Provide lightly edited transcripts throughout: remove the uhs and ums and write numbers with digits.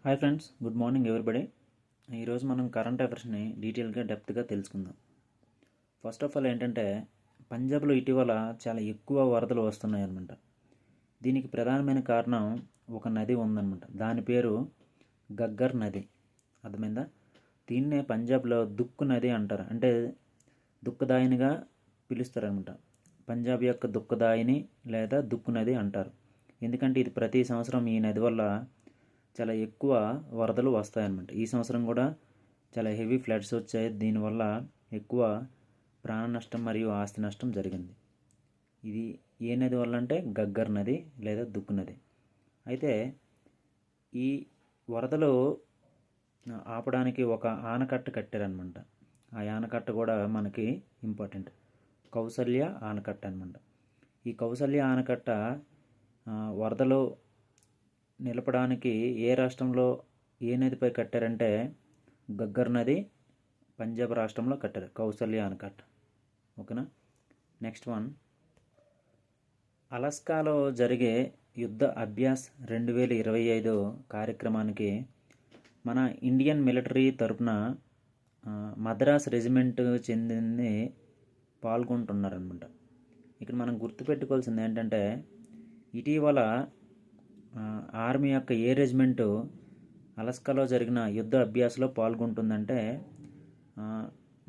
Hi friends, good morning everybody. ఈరోజు మనం current అఫైర్స్ని డీటెయిల్గా డెప్త్గా తెలుసుకుందాం. ఫస్ట్ ఆఫ్ ఆల్ ఏంటంటే, పంజాబ్లో ఇటీవల చాలా ఎక్కువ వరదలు వస్తున్నాయన్నమాట. దీనికి ప్రధానమైన కారణం ఒక నది ఉందన్నమాట. దాని పేరు గగ్గర్ నది. అర్థమైందా? దీన్నే పంజాబ్లో దుక్కు నది అంటారు. అంటే దుఃఖదాయినిగా పిలుస్తారనమాట. పంజాబ్ యొక్క దుఃఖదాయిని లేదా దుక్కు నది అంటారు. ఎందుకంటే ఇది ప్రతి సంవత్సరం ఈ నది వల్ల చాలా ఎక్కువ వరదలు వస్తాయన్నమాట. ఈ సంవత్సరం కూడా చాలా హెవీ ఫ్లడ్స్ వచ్చాయి. దీనివల్ల ఎక్కువ ప్రాణ నష్టం మరియు ఆస్తి నష్టం జరిగింది. ఇది ఏ నది వల్ల అంటే గగ్గర్ నది లేదా దుక్కు నది. అయితే ఈ వరదలు ఆపడానికి ఒక ఆనకట్ట కట్టారనమాట. ఆ ఆనకట్ట కూడా మనకి ఇంపార్టెంట్. కౌసల్య ఆనకట్ట అనమాట. ఈ కౌసల్య ఆనకట్ట వరదలు నిలపడానికి ఏ రాష్ట్రంలో ఏ నదిపై కట్టారంటే గగ్గర్ నది పంజాబ్ రాష్ట్రంలో కట్టారు కౌసల్య ఆనకట్ట. ఓకేనా? నెక్స్ట్ వన్, అలాస్కాలో జరిగే యుద్ధ అభ్యాస్ 2025 కార్యక్రమానికి మన ఇండియన్ మిలిటరీ తరపున మద్రాస్ రెజిమెంట్ చెందింది పాల్గొంటున్నారనమాట. ఇక్కడ మనం గుర్తుపెట్టుకోవాల్సింది ఏంటంటే, ఇటీవల ఆర్మీ యొక్క ఏ రెజిమెంటు అలాస్కాలో జరిగిన యుద్ధ అభ్యాసలో పాల్గొంటుందంటే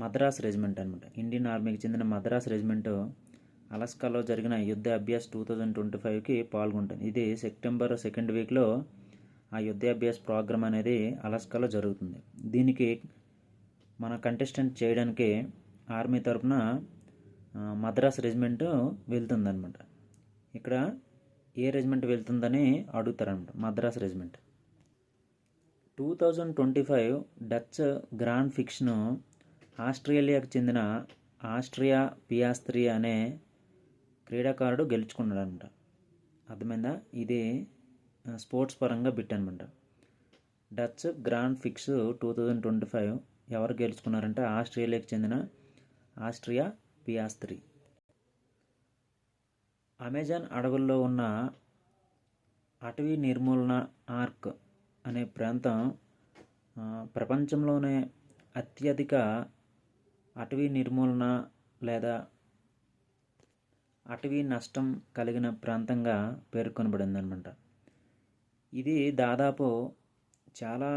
మద్రాస్ రెజిమెంట్ అనమాట. ఇండియన్ ఆర్మీకి చెందిన మద్రాస్ రెజిమెంటు అలాస్కాలో జరిగిన యుద్ధ అభ్యాస్ 2025కి పాల్గొంటుంది. ఇది సెప్టెంబర్ 2nd వీక్లో ఆ యుద్ధ అభ్యాస్ ప్రోగ్రామ్ అనేది అలాస్కాలో జరుగుతుంది. దీనికి మన కంటెస్టెంట్ చేయడానికి ఆర్మీ తరఫున మద్రాస్ రెజిమెంటు వెళ్తుందన్నమాట. ఇక్కడ ఏ రెజిమెంట్ వెళ్తుందని అడుగుతారనమాట. మద్రాస్ రెజిమెంట్. 2025 డచ్ గ్రాండ్ ఫిక్స్ను ఆస్ట్రేలియాకు చెందిన ఆస్ట్రియా పియాస్త్రీ అనే క్రీడాకారుడు గెలుచుకున్నాడు అనమాట. అర్థమైందా? ఇది స్పోర్ట్స్ పరంగా బిట్ అనమాట. డచ్ గ్రాండ్ ఫిక్స్ 2025 ఎవరు గెలుచుకున్నారంటే ఆస్ట్రేలియాకు చెందిన ఆస్ట్రియా పియాస్త్రీ. అమెజాన్ అడవుల్లో ఉన్న అటవీ నిర్మూలన ఆర్క్ అనే ప్రాంతం ప్రపంచంలోనే అత్యధిక అటవీ నిర్మూలన లేదా అటవీ నష్టం కలిగిన ప్రాంతంగా పేర్కొనబడిందనమాట. ఇది దాదాపు చాలా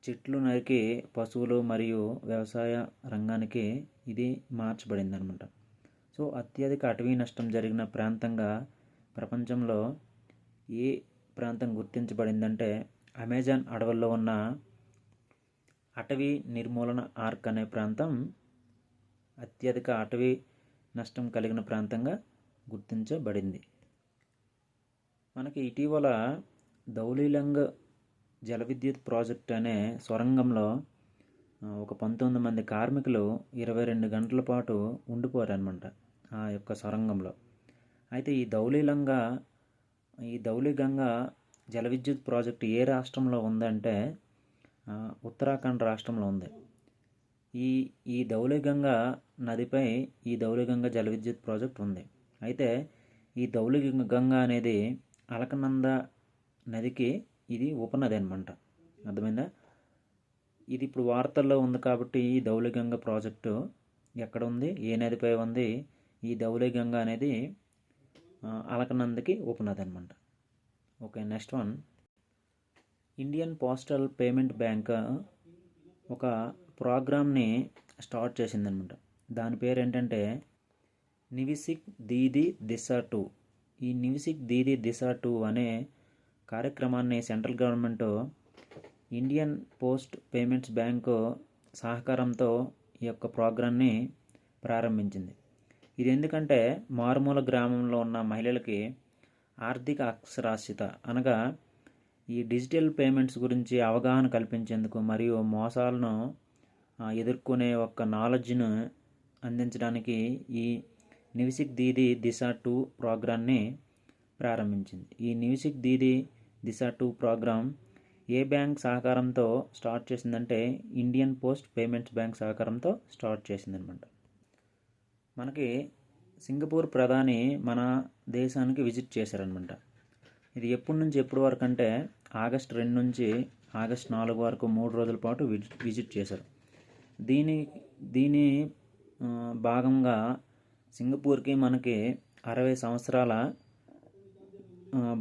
చెట్లు నరికి పశువులు మరియు వ్యవసాయ రంగానికి ఇది మార్చబడిందనమాట. సో అత్యధిక అటవీ నష్టం జరిగిన ప్రాంతంగా ప్రపంచంలో ఏ ప్రాంతం గుర్తించబడిందంటే అమెజాన్ అడవుల్లో ఉన్న అటవీ నిర్మూలన ఆర్క్ అనే ప్రాంతం అత్యధిక అటవీ నష్టం కలిగిన ప్రాంతంగా గుర్తించబడింది. మనకి ఇటీవల ధౌలీలంగ్ జల విద్యుత్ ప్రాజెక్ట్ అనే సొరంగంలో ఒక 19 మంది కార్మికులు 22 గంటల పాటు ఉండిపోయారనమాట ఆ యొక్క సొరంగంలో. అయితే ఈ ధౌలీగంగా జల విద్యుత్ ప్రాజెక్టు ఏ రాష్ట్రంలో ఉందంటే ఉత్తరాఖండ్ రాష్ట్రంలో ఉంది. ఈ ధౌలీగంగా నదిపై ఈ ధౌలీగంగా జల విద్యుత్ ప్రాజెక్ట్ ఉంది. అయితే ఈ ధౌలీగంగా అనేది అలకనంద నదికి ఇది ఉపనది అనమాట. అర్థమైందా? ఇది ఇప్పుడు వార్తల్లో ఉంది కాబట్టి ఈ ధౌలీగంగా ప్రాజెక్టు ఎక్కడ ఉంది, ఏ నదిపై ఉంది? ఈ ధౌలీగంగా అనేది అలకనందకి ఉపనది అనమాట. Okay, next one, Indian postal payment bank ఒక ప్రోగ్రామ్ని స్టార్ట్ చేసిందనమాట. దాని పేరు ఏంటంటే నివిసిక్ దీదీ దిశ 2. ఈ నివిసిక్ దీదీ దిశ 2 అనే కార్యక్రమాన్ని central government Indian post payments bank సహకారంతో ఈ యొక్క ప్రోగ్రాన్ని ప్రారంభించింది. ఇది ఎందుకంటే మారుమూల గ్రామంలో ఉన్న మహిళలకి ఆర్థిక అక్షరాస్యత అనగా ఈ డిజిటల్ పేమెంట్స్ గురించి అవగాహన కల్పించేందుకు మరియు మోసాలను ఎదుర్కొనే ఒక నాలెడ్జ్ను అందించడానికి ఈ నివిసిక్ దీదీ దిశ 2 ప్రోగ్రాన్ని ప్రారంభించింది. ఈ నివిసిక్ దీదీ దిశ 2 ప్రోగ్రాం ఏ బ్యాంక్ సహకారంతో స్టార్ట్ చేసిందంటే ఇండియన్ పోస్ట్ పేమెంట్స్ బ్యాంక్ సహకారంతో స్టార్ట్ చేసిందనమాట. మనకి సింగపూర్ ప్రధాని మన దేశానికి విజిట్ చేశారనమాట. ఇది ఎప్పటి నుంచి ఎప్పటి వరకు అంటే ఆగస్ట్ 2 నుంచి ఆగస్ట్ 4 వరకు 3 రోజుల పాటు విజిట్ చేశారు. దీని దీని భాగంగా సింగపూర్కి మనకి 60 సంవత్సరాల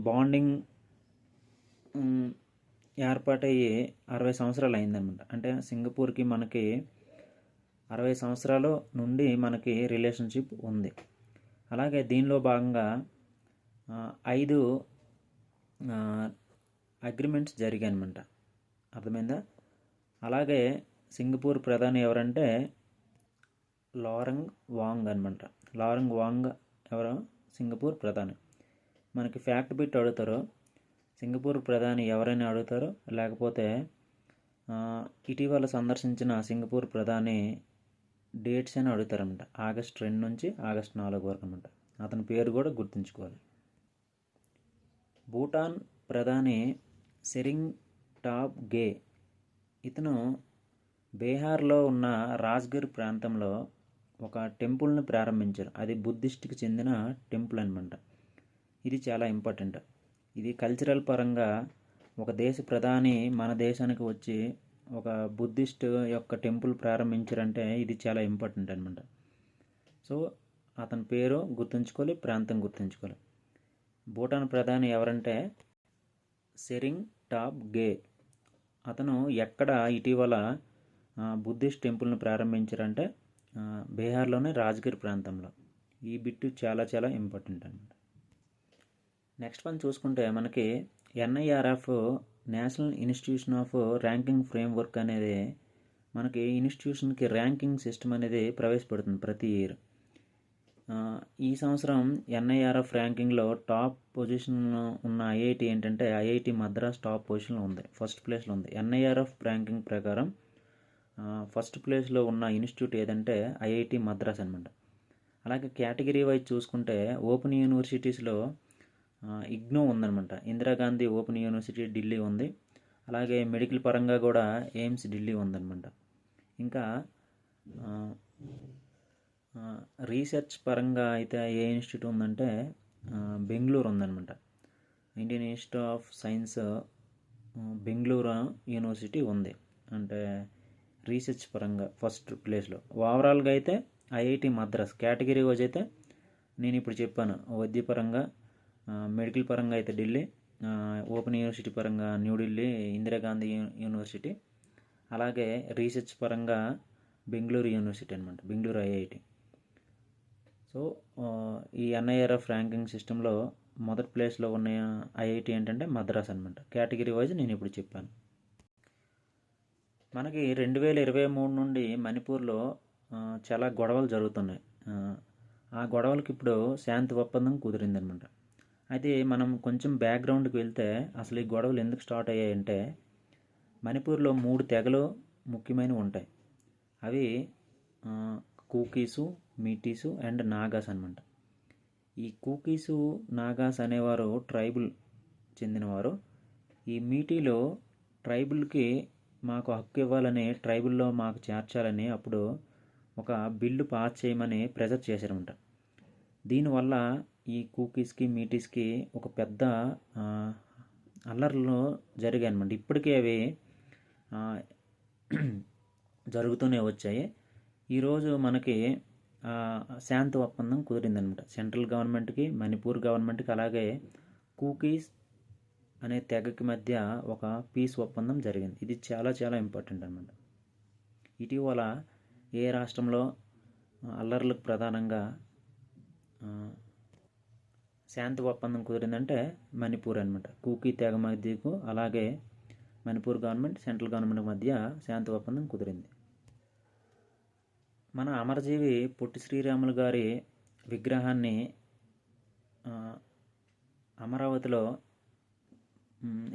బాండింగ్ ఏర్పాటయ్యి 60 సంవత్సరాలు అయిందనమాట. అంటే సింగపూర్కి మనకి 60 సంవత్సరాలు నుండి మనకి రిలేషన్షిప్ ఉంది. అలాగే దీనిలో భాగంగా 5 అగ్రిమెంట్స్ జరిగాయి అనమాట. అర్థమైందా? అలాగే సింగపూర్ ప్రధాని ఎవరంటే లారెంగ్ వాంగ్ అనమాట. లారెంగ్ వాంగ్ ఎవరు? సింగపూర్ ప్రధాని. మనకి ఫ్యాక్ట్ బిట్ అడుగుతారు, సింగపూర్ ప్రధాని ఎవరైనా అడుగుతారు, లేకపోతే ఇటీవల సందర్శించిన సింగపూర్ ప్రధాని డేట్స్ అని అడుగుతారనమాట. ఆగస్ట్ 2 నుంచి ఆగస్ట్ 4 వరకు అనమాట. అతని పేరు కూడా గుర్తుంచుకోవాలి. భూటాన్ ప్రధాని సెరింగ్ టాప్ గే. ఇతను బీహార్లో ఉన్న రాజ్గిర్ ప్రాంతంలో ఒక టెంపుల్ని ప్రారంభించారు. అది బుద్ధిస్ట్కి చెందిన టెంపుల్ అనమాట. ఇది చాలా ఇంపార్టెంట్. ఇది కల్చరల్ పరంగా ఒక దేశ ప్రధాని మన దేశానికి వచ్చి ఒక బుద్ధిస్ట్ యొక్క టెంపుల్ ప్రారంభించారంటే ఇది చాలా ఇంపార్టెంట్ అనమాట. సో అతని పేరు గుర్తుంచుకోవాలి, ప్రాంతం గుర్తుంచుకోవాలి. భూటాన్ ప్రధాని ఎవరంటే సెరింగ్ టాప్ గే. అతను ఎక్కడ ఇటీవల బుద్ధిస్ట్ టెంపుల్ని ప్రారంభించారంటే బీహార్లోని రాజ్గిర్ ప్రాంతంలో. ఈ బిట్టు చాలా చాలా ఇంపార్టెంట్ అనమాట. నెక్స్ట్ వన్ చూసుకుంటే మనకి NIRF national institution of ranking framework అనేది మనకి ఇన్స్టిట్యూషన్కి ర్యాంకింగ్ సిస్టమ్ అనేది ప్రవేశపెడుతుంది ప్రతి ఇయర్. ఈ సంవత్సరం NIRF ర్యాంకింగ్లో టాప్ పొజిషన్లో ఉన్న IIT ఏంటంటే IIT మద్రాస్ టాప్ పొజిషన్లో ఉంది, ఫస్ట్ ప్లేస్లో ఉంది. NIRF ర్యాంకింగ్ ప్రకారం ఫస్ట్ ప్లేస్లో ఉన్న ఇన్స్టిట్యూట్ ఏదంటే IIT మద్రాస్ అనమాట. అలాగే కేటగిరీ వైజ్ చూసుకుంటే ఓపెన్ యూనివర్సిటీస్లో ఇగ్నో ఉందన్నమాట. ఇందిరాగాంధీ ఓపెన్ యూనివర్సిటీ ఢిల్లీ ఉంది. అలాగే మెడికల్ పరంగా కూడా ఎయిమ్స్ ఢిల్లీ ఉందన్నమాట. ఇంకా రీసెర్చ్ పరంగా అయితే ఏ ఇన్స్టిట్యూట్ ఉందంటే బెంగళూరు ఉందన్నమాట. Indian institute of science Bengaluru university ఉంది. అంటే రీసెర్చ్ పరంగా ఫస్ట్ ప్లేస్లో. ఓవరాల్గా అయితే IIT మద్రాస్. కేటగిరీ వైజ్ అయితే నేను ఇప్పుడు చెప్పాను, వైద్యపరంగా మెడికల్ పరంగా అయితే ఢిల్లీ, ఓపెన్ యూనివర్సిటీ పరంగా న్యూఢిల్లీ ఇందిరాగాంధీ యూనివర్సిటీ, అలాగే రీసెర్చ్ పరంగా బెంగళూరు యూనివర్సిటీ అనమాట, బెంగళూరు IIT. సో ఈ NIRF ర్యాంకింగ్ సిస్టంలో మొదటి ప్లేస్లో ఉన్న IIT ఏంటంటే మద్రాస్ అనమాట. కేటగిరీ వైజ్ నేను ఇప్పుడు చెప్పాను. మనకి 2023 నుండి మణిపూర్లో చాలా గొడవలు జరుగుతున్నాయి. ఆ గొడవలకి ఇప్పుడు శాంతి ఒప్పందం కుదిరిందనమాట. అయితే మనం కొంచెం బ్యాక్గ్రౌండ్కి వెళ్తే అసలు ఈ గొడవలు ఎందుకు స్టార్ట్ అయ్యాయంటే మణిపూర్లో 3 తెగలు ముఖ్యమైనవి ఉంటాయి. అవి కూకీసు, మీటీసు అండ్ నాగాస్ అనమాట. ఈ కూకీసు, నాగాస్ అనేవారు ట్రైబుల్ చెందినవారు. ఈ మీటీలో ట్రైబుల్కి మాకు హక్కు ఇవ్వాలని, ట్రైబుల్లో మాకు చేర్చాలని అప్పుడు ఒక బిల్లు పాస్ చేయమని ప్రెజర్ చేశారన్నమాట. దీనివల్ల ఈ కూకీస్కి, మీటీస్కి ఒక పెద్ద అల్లర్లు జరిగాయి అన్నమాట. ఇప్పటికే అవి జరుగుతూనే వచ్చాయి. ఈరోజు మనకి శాంతి ఒప్పందం కుదిరిందనమాట. సెంట్రల్ గవర్నమెంట్కి, మణిపూర్ గవర్నమెంట్కి, అలాగే కూకీస్ అనే తెగకి మధ్య ఒక పీస్ ఒప్పందం జరిగింది. ఇది చాలా చాలా ఇంపార్టెంట్ అనమాట. ఇటీవల ఏ రాష్ట్రంలో అల్లర్లకు ప్రధానంగా శాంతి ఒప్పందం కుదిరిందంటే మణిపూర్ అనమాట. కూకీ తెగ మధ్యకు, అలాగే మణిపూర్ గవర్నమెంట్, సెంట్రల్ గవర్నమెంట్ మధ్య శాంతి ఒప్పందం కుదిరింది. మన అమరజీవి పొట్టి శ్రీరాములు గారి విగ్రహాన్ని అమరావతిలో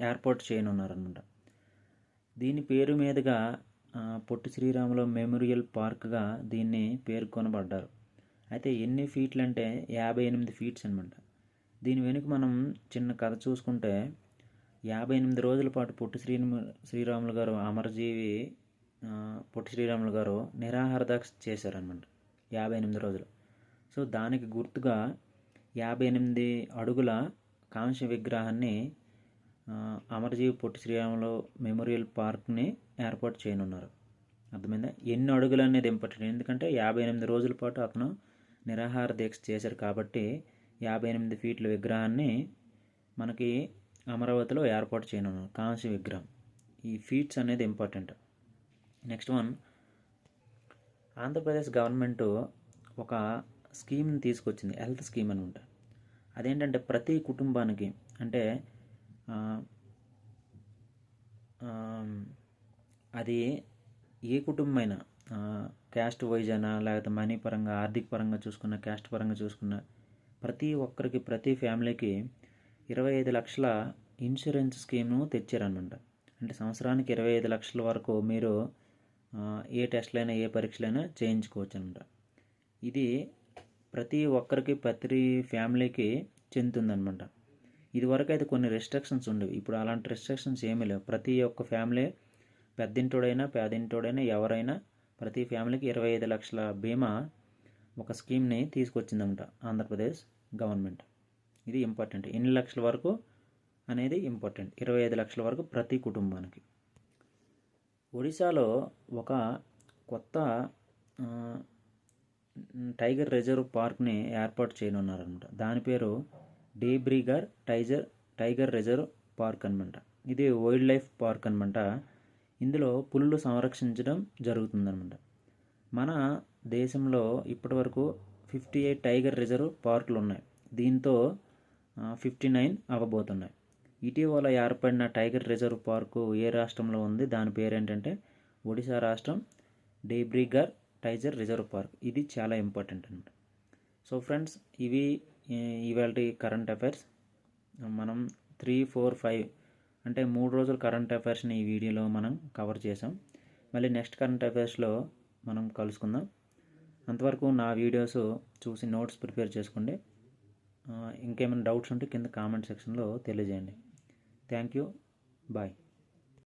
ఏర్పాటు చేయనున్నారనమాట. దీని పేరు మీదుగా పొట్టి శ్రీరాములు మెమోరియల్ పార్క్గా దీన్ని పేర్కొనబడ్డారు. అయితే ఎన్ని ఫీట్లు అంటే 58 ఫీట్స్ అనమాట. దీని వెనుక మనం చిన్న కథ చూసుకుంటే 58 రోజుల పాటు పొట్టి శ్రీరాములు గారు, అమరజీవి పొట్టి శ్రీరాములు గారు నిరాహార దీక్ష చేశారనమాట 58 రోజులు. సో దానికి గుర్తుగా 58 అడుగుల కాంస్య విగ్రహాన్ని అమరజీవి పొట్టి శ్రీరాములు మెమోరియల్ పార్క్ని ఏర్పాటు చేయనున్నారు. అర్థమైందా? ఎన్ని అడుగులు అనేది ఇంపార్టెంట్, ఎందుకంటే 58 రోజుల పాటు అతను నిరాహార దీక్ష చేశారు కాబట్టి 58 ఫీట్ల విగ్రహాన్ని మనకి అమరావతిలో ఏర్పాటు చేయనున్నారు, కాంస్య విగ్రహం. ఈ ఫీట్స్ అనేది important. Next one, Andhra Pradesh government ఒక స్కీమ్ని తీసుకొచ్చింది, హెల్త్ స్కీమ్ అనమాట. అదేంటంటే ప్రతి కుటుంబానికి, అంటే అది ఏ కుటుంబమైనా, క్యాస్ట్ వైజ్ అయినా లేకపోతే మనీ పరంగా, ఆర్థిక పరంగా చూసుకున్న, క్యాస్ట్ పరంగా చూసుకున్న ప్రతి ఒక్కరికి, ప్రతి ఫ్యామిలీకి 25 లక్షల ఇన్సూరెన్స్ స్కీమ్ను తెచ్చారనమాట. అంటే సంవత్సరానికి 25 లక్షల వరకు మీరు ఏ టెస్ట్లైనా, ఏ పరీక్షలైనా చేయించుకోవచ్చు అనమాట. ఇది ప్రతి ఒక్కరికి, ప్రతి ఫ్యామిలీకి చెందుతుందనమాట. ఇదివరకు అయితే కొన్ని రెస్ట్రిక్షన్స్ ఉండేవి, ఇప్పుడు అలాంటి రెస్ట్రిక్షన్స్ ఏమీ లేవు. ప్రతి ఒక్క ఫ్యామిలీ, పెద్దింటోడైనా పేదింటోడైనా ఎవరైనా ప్రతి ఫ్యామిలీకి 25 లక్షల బీమా ఒక స్కీమ్ని తీసుకొచ్చిందన్నమాట ఆంధ్రప్రదేశ్ గవర్నమెంట్. ఇది ఇంపార్టెంట్. ఎన్ని లక్షల వరకు అనేది ఇంపార్టెంట్, 25 లక్షల వరకు ప్రతి కుటుంబానికి. ఒడిశాలో ఒక కొత్త టైగర్ రిజర్వ్ పార్క్ని ఏర్పాటు చేయనున్నారనమాట. దాని పేరు డేబ్రీగర్ టైగర్ రిజర్వ్ పార్క్ అనమాట. ఇది వైల్డ్ లైఫ్ పార్క్ అనమాట. ఇందులో పులులు సంరక్షించడం జరుగుతుందన్నమాట. మన దేశంలో ఇప్పటివరకు 58 టైగర్ రిజర్వ్ పార్కులు ఉన్నాయి, దీంతో 59 అవ్వబోతున్నాయి. ఇటీవల ఏర్పడిన టైగర్ రిజర్వ్ పార్కు ఏ రాష్ట్రంలో ఉంది, దాని పేరు ఏంటంటే ఒడిశా రాష్ట్రం డేబ్రీగర్ టైగర్ రిజర్వ్ పార్క్. ఇది చాలా ఇంపార్టెంట్ అనమాట. సో ఫ్రెండ్స్, ఇవి ఇవాల్టి కరెంట్ అఫైర్స్. మనం 3, 4, 5 అంటే 3 రోజుల కరెంట్ అఫైర్స్ని ఈ వీడియోలో మనం కవర్ చేసాం. మళ్ళీ నెక్స్ట్ కరెంట్ అఫైర్స్లో మనం కలుసుకుందాం. అంతవరకు నా వీడియోస్ చూసి నోట్స్ ప్రిపేర్ చేసుకోండి. ఇంకేమైనా డౌట్స్ ఉంటే కింద కామెంట్ సెక్షన్లో తెలియజేయండి. Thank you. బాయ్.